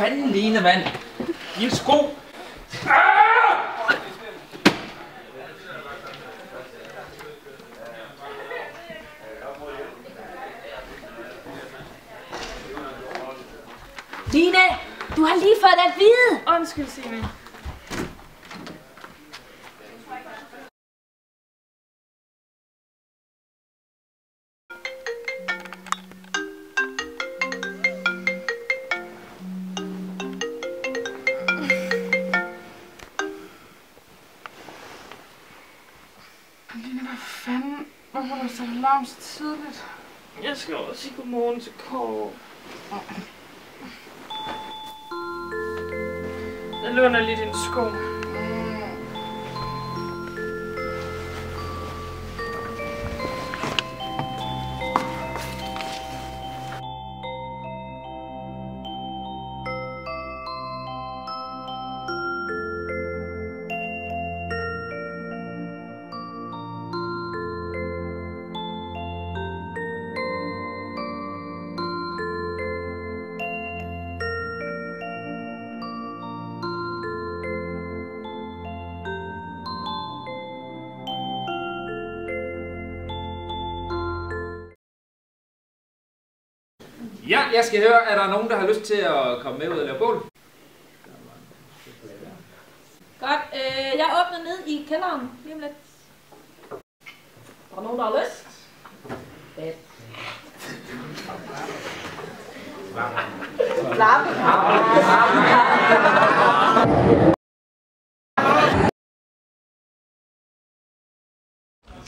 Fanden Line, mand! Din sko! Line, du har lige fået det at vide! Undskyld, Signe. Line, hvad fanden? Hvorfor er du så alarm så tidligt? Jeg skal også sige godmorgen til Kåre. Jeg låner lige din sko. Ja, jeg skal høre, er der nogen, der har lyst til at komme med ud og lave bål? Godt, jeg åbner ned i kælderen lige om lidt. Er der nogen, der har lyst? Fedt.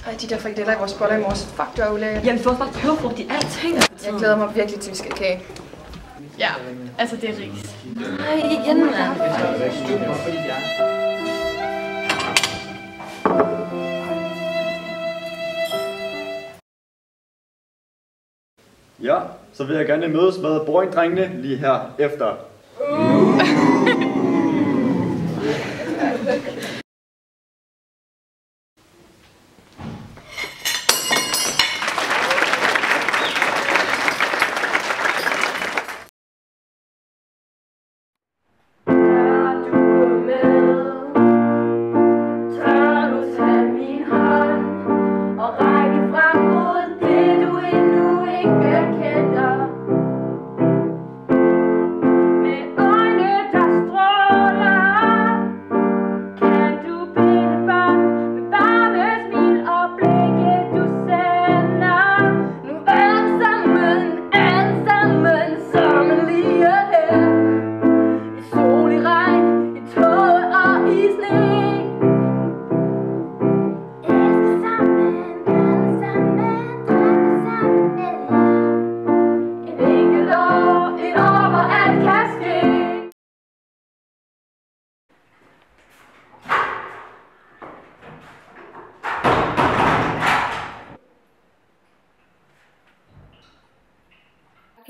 Ej, de der frikadeller i vores boller i morges. Fuck, du er ulækkert. Jeg vil få bare peberfrugt i alting. Jeg glæder mig virkelig til, vi skal kage. Ja, altså det er ris. Nej, igen, mand. Ja, så vil jeg gerne mødes med Boring-drengene lige her efter.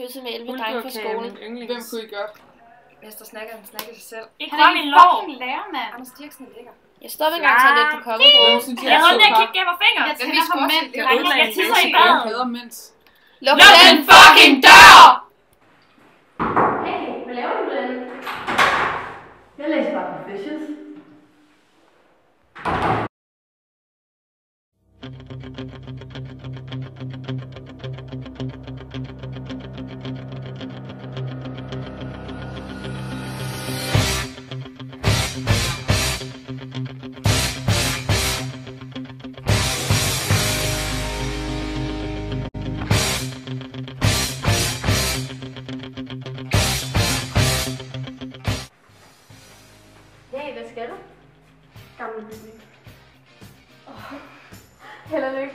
Kysset med 11 drenge fra skolen. Hvem kunne I godt? Mester snakker, han snakker sig selv. Ikke rør min lov! Lærer, mand. Anders Dirksen er lækker. Jeg stopper engang til lidt på kongebordet. Jeg ved det, jeg kigger gennem fingre. Jeg tænder på mænd. Jeg tisser i badet. Luk den fucking dør! Hey, hvad laver du den? Jeg læser bare på Fishes. Hey, hvad skal du? Gamle bygning. Held og lykke.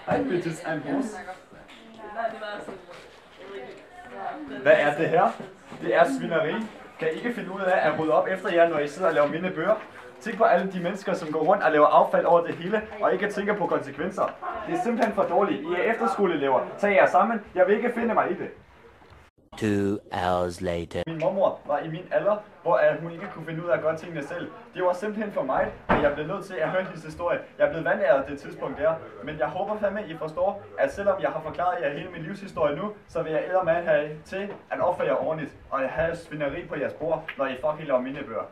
Hej bitches and bros. Hvad er det her? Det er svineri. Kan I ikke finde ud af at rydde op efter jer, når I sidder og laver mine bøger? Tænk på alle de mennesker, som går rundt og laver affald over det hele, og ikke tænker på konsekvenser. Det er simpelthen for dårligt. I er efterskoleelever. Tag jer sammen. Jeg vil ikke finde mig i det. 2 hours later. Min mormor var i min alder, hvor hun ikke kunne finde ud af at gøre tingene selv. Det var simpelthen for mig, at jeg blev nødt til at høre hendes historie. Jeg er blevet vandæret det tidspunkt der, men jeg håber fandme, I forstår, at selvom jeg har forklaret jer hele min livshistorie nu, så vil jeg eddermand have til at opføre jer ordentligt, og have svineri på jeres bord, når I fucking laver mine bøger.